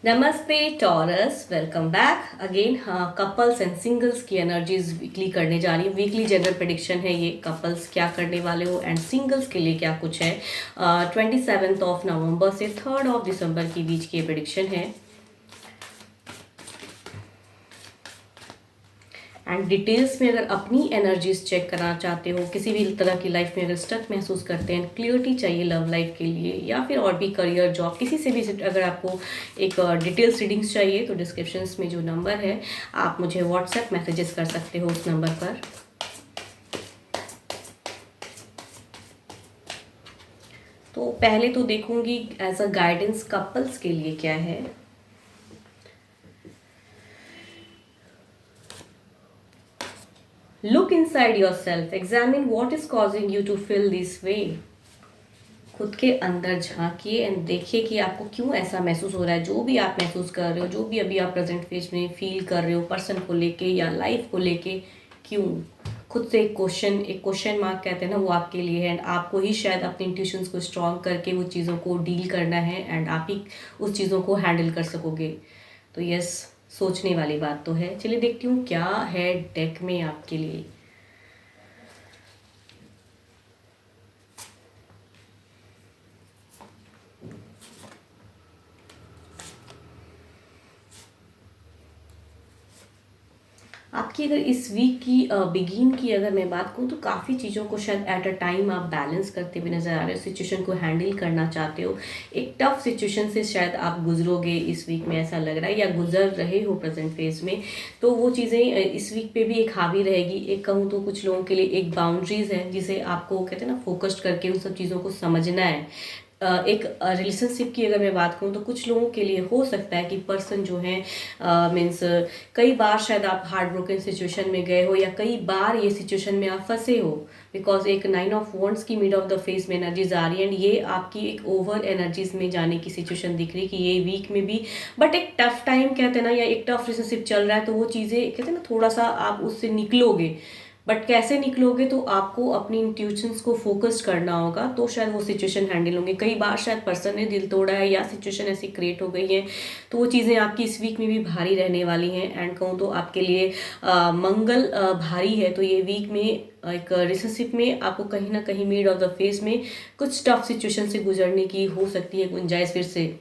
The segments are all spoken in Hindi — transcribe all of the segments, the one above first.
नमस्ते टॉरस, वेलकम बैक अगेन। हाँ, कपल्स एंड सिंगल्स की एनर्जीज वीकली करने जा रही हूँ। वीकली जनरल प्रेडिक्शन है ये, कपल्स क्या करने वाले हो एंड सिंगल्स के लिए क्या कुछ है। 27 नवंबर से 3 दिसंबर के बीच की प्रेडिक्शन है। एंड डिटेल्स में अगर अपनी एनर्जीज चेक करना चाहते हो, किसी भी तरह की लाइफ में अगर स्टक महसूस करते हैं, क्लियरिटी चाहिए लव लाइफ के लिए या फिर और भी करियर जॉब, किसी से भी अगर आपको एक डिटेल्स रीडिंग्स चाहिए तो डिस्क्रिप्शंस में जो नंबर है आप मुझे व्हाट्सएप मैसेजेस कर सकते हो उस नंबर पर। तो पहले तो देखूंगी एज अ गाइडेंस कपल्स के लिए क्या है। Look inside yourself, examine what is causing you to feel this way. खुद के अंदर झांकिए एंड देखिए कि आपको क्यों ऐसा महसूस हो रहा है। जो भी आप महसूस कर रहे हो, जो भी अभी आप प्रेजेंट फेज में फील कर रहे हो पर्सन को लेके या लाइफ को लेके, क्यों। खुद से एक क्वेश्चन मार्क कहते हैं ना, वो आपके लिए है एंड आपको ही शायद अपने इंट्यूशंस को स्ट्रॉन्ग करके वो चीज़ों को डील करना है एंड आप ही उस चीज़ों को हैंडल कर सकोगे। तो यस, सोचने वाली बात तो है। चलिए देखती हूँ क्या है डेक में आपके लिए। आपकी अगर इस वीक की बिगिन की अगर मैं बात करूँ तो काफ़ी चीज़ों को शायद एट अ टाइम आप बैलेंस करते हुए नज़र आ रहे हो, सिचुएशन को हैंडल करना चाहते हो। एक टफ सिचुएशन से शायद आप गुजरोगे इस वीक में, ऐसा लग रहा है, या गुजर रहे हो प्रेजेंट फेज में। तो वो चीज़ें इस वीक पे भी एक हावी रहेगी। एक कहूँ तो कुछ लोगों के लिए एक बाउंड्रीज है जिसे आपको कहते हैं ना फोकस्ड करके उन सब चीज़ों को समझना है। एक रिलेशनशिप की अगर मैं बात करूँ तो कुछ लोगों के लिए हो सकता है कि पर्सन जो है मीन्स कई बार शायद आप हार्ट ब्रोकन सिचुएशन में गए हो या कई बार ये सिचुएशन में आप फंसे हो। बिकॉज एक 9 ऑफ वॉन्ड्स की मिड ऑफ द फेस में एनर्जीज आ रही है एंड ये आपकी एक ओवर एनर्जीज में जाने की सिचुएशन दिख रही है कि ये वीक में भी बट एक टफ टाइम कहते हैं ना, या एक टफ रिलेशनशिप चल रहा है तो वो चीज़ें कहते हैं ना थोड़ा सा आप उससे निकलोगे। बट कैसे निकलोगे, तो आपको अपनी इंट्यूशंस को फोकस करना होगा तो शायद वो सिचुएशन हैंडल होंगे। कई बार शायद पर्सन ने दिल तोड़ा है या सिचुएशन ऐसी क्रिएट हो गई है तो वो चीज़ें आपकी इस वीक में भी भारी रहने वाली हैं। एंड कहूँ तो आपके लिए मंगल भारी है, तो ये वीक में एक रिलेशनशिप में आपको कहीं ना कहीं मिड ऑफ द फेस में कुछ टफ सिचुएशन से गुजरने की हो सकती है गुंजाइश फिर से,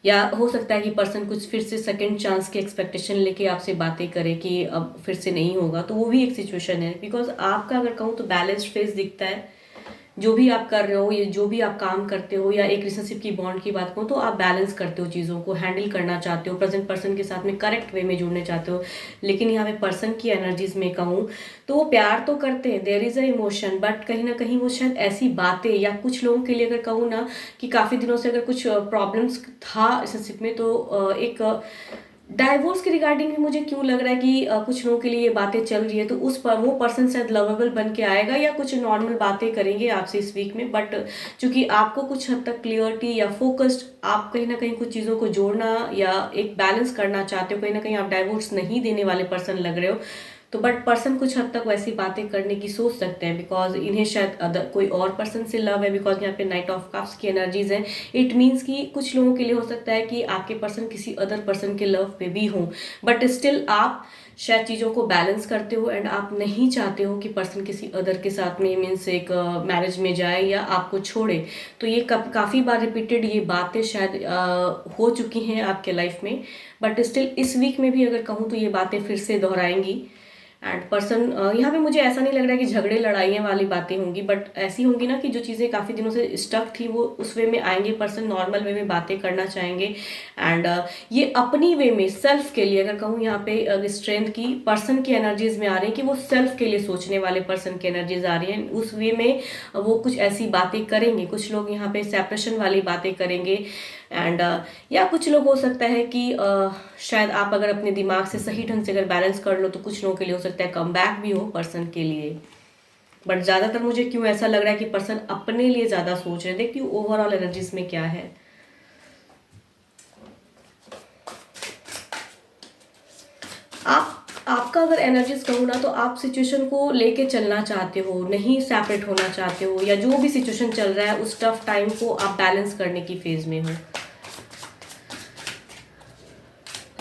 या हो सकता है कि पर्सन कुछ फिर से सेकंड चांस की एक्सपेक्टेशन लेके आपसे बातें करे कि अब फिर से नहीं होगा, तो वो भी एक सिचुएशन है। बिकॉज आपका अगर कहूँ तो बैलेंस्ड फेस दिखता है। जो भी आप कर रहे हो, ये जो भी आप काम करते हो, या एक रिलेशनशिप की बॉन्ड की बात करूँ तो आप बैलेंस करते हो, चीज़ों को हैंडल करना चाहते हो, प्रेजेंट पर्सन के साथ में करेक्ट वे में जुड़ने चाहते हो। लेकिन यहाँ पे पर्सन की एनर्जीज में कहूँ तो वो प्यार तो करते हैं, there is a emotion, but कहीं ना कहीं वो शायद ऐसी बातें, या कुछ लोगों के लिए अगर कहूँ ना कि काफ़ी दिनों से अगर कुछ प्रॉब्लम्स था रिलेशनशिप में तो एक डाइवोर्स के रिगार्डिंग भी मुझे क्यों लग रहा है कि कुछ लोगों के लिए ये बातें चल रही है, तो उस पर वो पर्सन शायद लवेबल बन के आएगा या कुछ नॉर्मल बातें करेंगे आपसे इस वीक में। बट चूंकि आपको कुछ हद तक क्लियरिटी या फोकस्ड, आप कहीं ना कहीं कुछ चीज़ों को जोड़ना या एक बैलेंस करना चाहते हो, कहीं ना कहीं आप डाइवोर्स नहीं देने वाले पर्सन लग रहे हो। तो बट पर्सन कुछ हद तक वैसी बातें करने की सोच सकते हैं बिकॉज इन्हें शायद अदर कोई और पर्सन से लव है। बिकॉज यहाँ पे नाइट ऑफ कप्स की एनर्जीज है। इट मीन्स कि कुछ लोगों के लिए हो सकता है कि आपके पर्सन किसी अदर पर्सन के लव पे भी हों, बट स्टिल आप शायद चीज़ों को बैलेंस करते हो एंड आप नहीं चाहते हो कि पर्सन किसी अदर के साथ में मीन्स एक मैरिज में जाए या आपको छोड़े। तो ये काफ़ी बार रिपीटेड ये बातें शायद हो चुकी हैं आपके लाइफ में, बट स्टिल इस वीक में भी अगर कहूँ तो ये बातें फिर से दोहराएंगी। एंड पर्सन यहाँ पे मुझे ऐसा नहीं लग रहा है कि झगड़े लड़ाइयाँ वाली बातें होंगी, बट ऐसी होंगी ना कि जो चीज़ें काफ़ी दिनों से स्टक थी वो उस वे में आएंगे, पर्सन नॉर्मल वे में बातें करना चाहेंगे। एंड ये अपनी वे में सेल्फ के लिए अगर कहूँ यहाँ पे स्ट्रेंथ की पर्सन की एनर्जीज में आ रही है कि वो सेल्फ के लिए सोचने वाले पर्सन की एनर्जीज आ रही है, उस वे में वो कुछ ऐसी बातें करेंगे। कुछ लोग यहाँ पे सेपरेशन वाली बातें करेंगे एंड या कुछ लोग हो सकता है कि शायद आप अगर अपने दिमाग से सही ढंग से अगर बैलेंस कर लो तो कुछ लोगों के लिए हो सकता है कम बैक भी हो पर्सन के लिए। बट ज़्यादातर मुझे क्यों ऐसा लग रहा है कि पर्सन अपने लिए ज़्यादा सोच रहे हैं। देखिए ओवरऑल एनर्जीज में क्या है। आपका अगर एनर्जीज कहूँ ना तो आप सिचुएशन को लेके चलना चाहते हो, नहीं सेपरेट होना चाहते हो, या जो भी सिचुएशन चल रहा है उस टफ टाइम को आप बैलेंस करने की फेज में हो।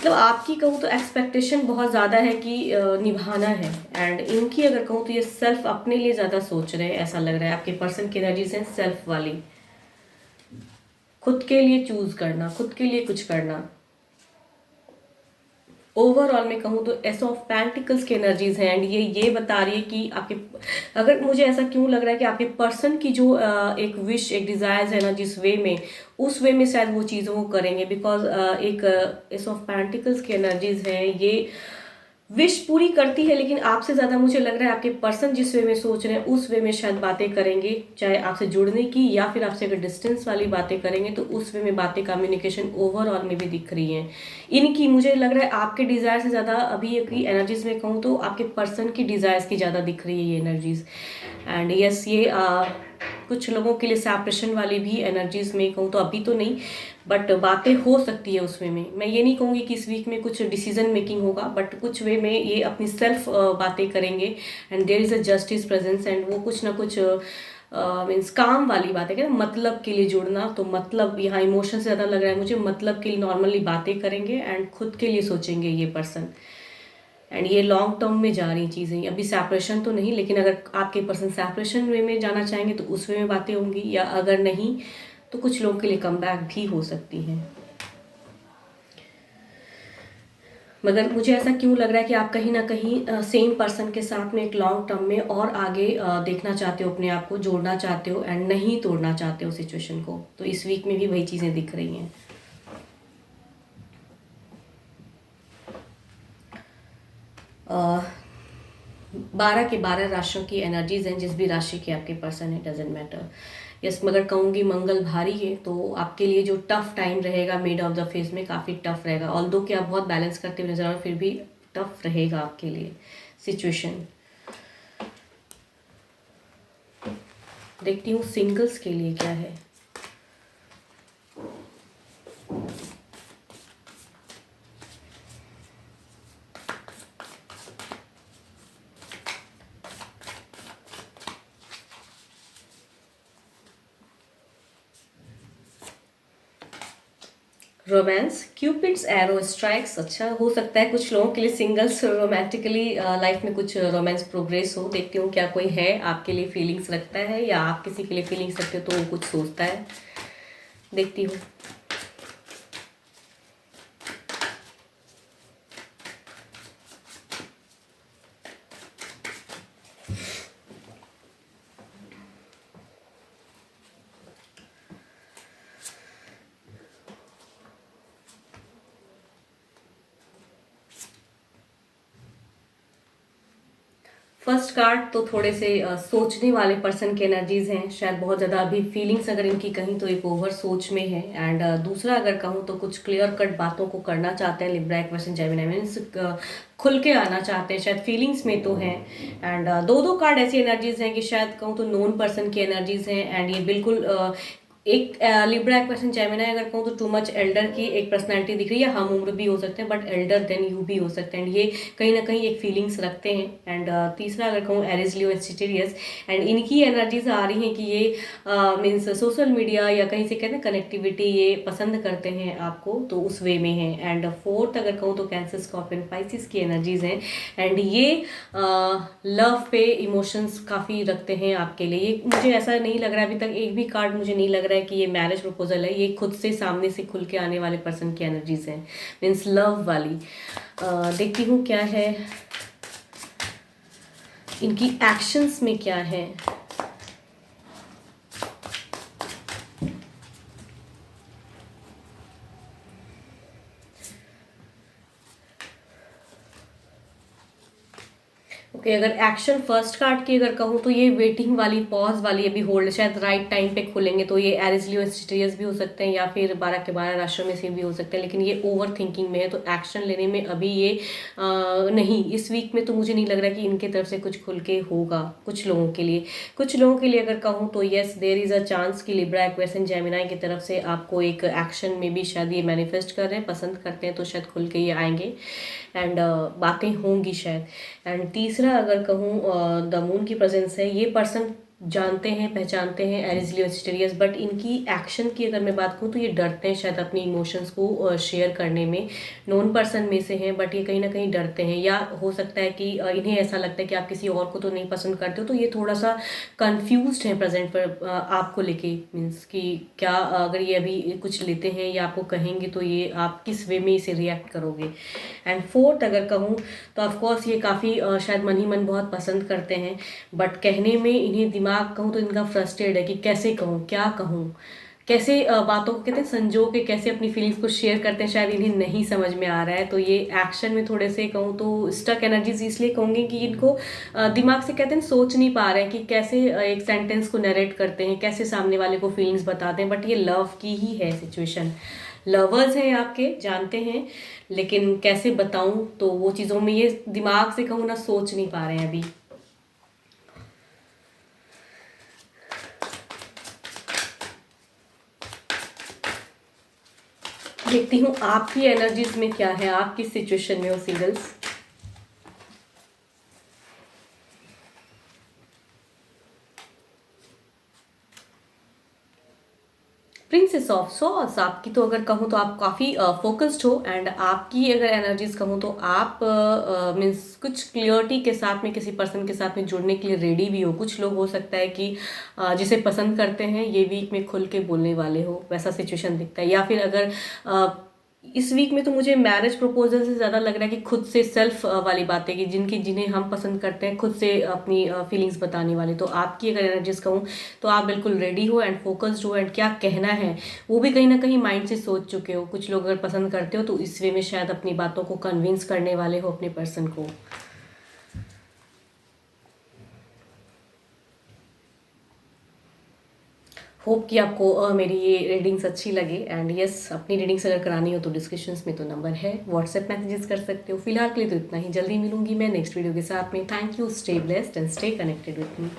मतलब आपकी कहूँ तो एक्सपेक्टेशन बहुत ज़्यादा है कि निभाना है। एंड इनकी अगर कहूँ तो ये सेल्फ अपने लिए ज़्यादा सोच रहे हैं, ऐसा लग रहा है। आपके पर्सन की एनर्जीज हैं सेल्फ वाली, खुद के लिए चूज करना, खुद के लिए कुछ करना। ओवरऑल में कहूँ तो एस ऑफ पेंटिकल्स की एनर्जीज हैं। एंड ये बता रही है कि आपके, अगर मुझे ऐसा क्यों लग रहा है कि आपके पर्सन की जो एक विश, एक डिज़ायर्स है ना, जिस वे में, उस वे में शायद वो चीज़ों को करेंगे। बिकॉज एक एस ऑफ पेंटिकल्स की एनर्जीज है, ये विश पूरी करती है, लेकिन आपसे ज़्यादा मुझे लग रहा है आपके पर्सन जिस वे में सोच रहे हैं उस वे में शायद बातें करेंगे। चाहे आपसे जुड़ने की या फिर आपसे अगर डिस्टेंस वाली बातें करेंगे तो उस वे में बातें, कम्युनिकेशन ओवरऑल में भी दिख रही हैं इनकी। मुझे लग रहा है आपके डिज़ायर से ज़्यादा अभी की एनर्जीज में कहूँ तो आपके पर्सन की डिज़ायर्स की ज़्यादा दिख रही है ये एनर्जीज। एंड यस, ये कुछ लोगों के लिए सेपरेशन वाली भी एनर्जीज में कहूँ तो अभी तो नहीं, बट बातें हो सकती है उस वे में। मैं ये नहीं कहूँगी कि इस वीक में कुछ डिसीजन मेकिंग होगा, बट कुछ वे में ये अपनी सेल्फ बातें करेंगे। And there is a justice presence. And वो कुछ ना कुछ मीन्स काम वाली बातें करें, मतलब के लिए जुड़ना। तो मतलब यहाँ इमोशन से ज़्यादा लग रहा है मुझे, मतलब के लिए नॉर्मली बातें करेंगे एंड खुद के लिए सोचेंगे ये पर्सन। एंड ये लॉन्ग टर्म में जा रही चीज़ें, अभी सेपरेशन तो नहीं, लेकिन अगर आपके पर्सन सेपरेशन वे में जाना चाहेंगे तो उस वे में बातें होंगी, या अगर नहीं तो कुछ लोगों के लिए कम बैक भी हो सकती है। मगर मुझे ऐसा क्यों लग रहा है कि आप कहीं ना कहीं सेम पर्सन के साथ में एक लॉन्ग टर्म में और आगे देखना चाहते हो, अपने आप को जोड़ना चाहते हो एंड नहीं तोड़ना चाहते हो सिचुएशन को। तो इस वीक में भी वही चीज़ें दिख रही हैं। अ, 12 के 12 राशियों की एनर्जीज हैं, जिस भी राशि के आपके पर्सन है, डजेंट मैटर। यस, मगर कहूँगी मंगल भारी है, तो आपके लिए जो टफ टाइम रहेगा मिड ऑफ द फेज में, काफ़ी टफ रहेगा। ऑल्दो कि आप बहुत बैलेंस करते हुए नजर आ रहे हो, फिर भी टफ रहेगा आपके लिए सिचुएशन। देखती हूँ सिंगल्स के लिए क्या है। Romance, cupids arrow strikes. अच्छा, हो सकता है कुछ लोगों के लिए सिंगल्स रोमांटिकली लाइफ में कुछ रोमांस प्रोग्रेस हो। देखती हूँ क्या कोई है आपके लिए फीलिंग्स रखता है, या आप किसी के लिए फीलिंग्स रखते हो तो वो कुछ सोचता है। देखती हूँ। फर्स्ट कार्ड तो थोड़े से सोचने वाले पर्सन की एनर्जीज हैं, शायद बहुत ज़्यादा अभी फीलिंग्स अगर इनकी कहीं तो एक ओवर सोच में है। एंड दूसरा अगर कहूँ तो कुछ क्लियर कट बातों को करना चाहते हैं। लिब्रा एक्वेशन जेमिनी मीन्स खुल के आना चाहते हैं, शायद फीलिंग्स में तो हैं। एंड दो कार्ड ऐसी एनर्जीज हैं कि शायद कहूँ तो नोन पर्सन की एनर्जीज हैं। एंड ये बिल्कुल एक लिब्रा एक्वेशन जेमिनी अगर कहूँ तो टू मच एल्डर की एक पर्सनैलिटी दिख रही है। हम उम्र भी हो सकते हैं, बट एल्डर देन यू भी हो सकते हैं। एंड ये कहीं ना कहीं एक फीलिंग्स रखते हैं। एंड तीसरा अगर कहूँ एरिस लियो इंस्टिटेरियस, एंड इनकी एनर्जीज आ रही हैं कि ये मीन्स सोशल मीडिया या कहीं से कहते हैं कनेक्टिविटी, ये पसंद करते हैं आपको, तो उस वे में है। एंड फोर्थ अगर कहूँ तो कैंसर, स्कॉर्पियन, पाइसिस की एनर्जीज हैं। एंड ये लव पे इमोशंस काफ़ी रखते हैं आपके लिए। ये मुझे ऐसा नहीं लग रहा है, अभी तक एक भी कार्ड मुझे नहीं लग रहा है कि ये मैरिज प्रपोजल है। ये खुद से सामने से खुल के आने वाले पर्सन की एनर्जीज हैं, मीन्स लव वाली। देखती हूँ क्या है इनकी एक्शंस में क्या है। ओके, अगर एक्शन फर्स्ट कार्ड की अगर कहूँ तो ये वेटिंग वाली, पॉज वाली, अभी होल्ड, शायद राइट टाइम पे खुलेंगे। तो ये एरिस लियो इंस्टिटेरियस भी हो सकते हैं, या फिर 12 के 12 राशियों में से भी हो सकते हैं। लेकिन ये ओवर थिंकिंग में है, तो एक्शन लेने में अभी ये नहीं, इस वीक में तो मुझे नहीं लग रहा कि इनके तरफ से कुछ खुल के होगा। कुछ लोगों के लिए, कुछ लोगों के लिए अगर कहूँ तो yes, there is a chance कि लिब्रा एक्वेशन जेमिनी की तरफ से आपको एक एक्शन में भी शायद ये मैनिफेस्ट कर रहे हैं, पसंद करते हैं, तो शायद खुल के ये आएंगे। एंड बातें होंगी शायद। एंड तीसरा अगर कहूँ द मून की प्रेजेंस है, ये पर्सन जानते हैं, पहचानते हैं एरिज़ली और सेजिटेरियस, बट इनकी एक्शन की अगर मैं बात करूँ तो ये डरते हैं शायद अपनी इमोशंस को शेयर करने में। नोन पर्सन में से हैं, बट ये कहीं न कहीं डरते हैं, या हो सकता है कि इन्हें ऐसा लगता है कि आप किसी और को तो नहीं पसंद करते हो, तो ये थोड़ा-सा कन्फ्यूज़्ड हैं प्रेज़ेंट पर आपको लेके, मीन्स कि क्या अगर ये अभी कुछ लेते हैं या आपको कहेंगे तो ये आप किस वे में इसे रिएक्ट करोगे। एंड फोर्थ अगर कहूँ तो ऑफ कोर्स ये काफ़ी शायद मन ही मन बहुत पसंद करते हैं, बट कहने में इन्हें दिमाग कहूँ तो इनका फ्रस्ट्रेट है कि कैसे कहूँ, क्या कहूँ, कैसे बातों को कहते हैं संजो के कैसे अपनी फीलिंग्स को शेयर करते हैं, शायद इन्हें नहीं समझ में आ रहा है। तो ये एक्शन में थोड़े से कहूँ तो स्टक एनर्जीज इसलिए कहूँगी कि इनको दिमाग से कहते हैं सोच नहीं पा रहे हैं कि कैसे एक सेंटेंस को नरेट करते हैं, कैसे सामने वाले को फीलिंग्स बताते हैं। बट ये लव की ही है सिचुएशन, लवर्स हैं आपके, जानते हैं, लेकिन कैसे बताऊं, तो वो चीज़ों में ये दिमाग से कहूँ ना सोच नहीं पा रहे हैं अभी। देखती हूँ आपकी एनर्जीज में क्या है, आप किस सिचुएशन में हो सिंगल्स। प्रिंसेस ऑफ सॉर्ड्स आपकी तो अगर कहूँ तो आप काफ़ी फोकस्ड हो, एंड आपकी अगर एनर्जीज कहूँ तो आप मीन्स कुछ क्लियरिटी के साथ में किसी पर्सन के साथ में जुड़ने के लिए रेडी भी हो। कुछ लोग हो सकता है कि जिसे पसंद करते हैं ये वीक में खुल के बोलने वाले हो, वैसा सिचुएशन दिखता है। या फिर अगर इस वीक में तो मुझे मैरिज प्रपोजल से ज़्यादा लग रहा है कि खुद से सेल्फ वाली बातें, कि जिन्हें हम पसंद करते हैं खुद से अपनी फीलिंग्स बताने वाले। तो आपकी अगर एनर्जीज कहूँ तो आप बिल्कुल रेडी हो एंड फोकस्ड हो, एंड क्या कहना है वो भी कहीं ना कहीं माइंड से सोच चुके हो। कुछ लोग अगर पसंद करते हो तो इस वे में शायद अपनी बातों को कन्विंस करने वाले हो अपने पर्सन को। होप कि आपको मेरी ये रीडिंग्स अच्छी लगे। एंड यस, अपनी रीडिंग्स अगर करानी हो तो डिस्क्रिप्शंस में तो नंबर है, व्हाट्सएप मैसेजेस कर सकते हो। फिलहाल के लिए तो इतना ही, जल्दी मिलूंगी मैं नेक्स्ट वीडियो के साथ में। Thank you, stay blessed and stay connected with me.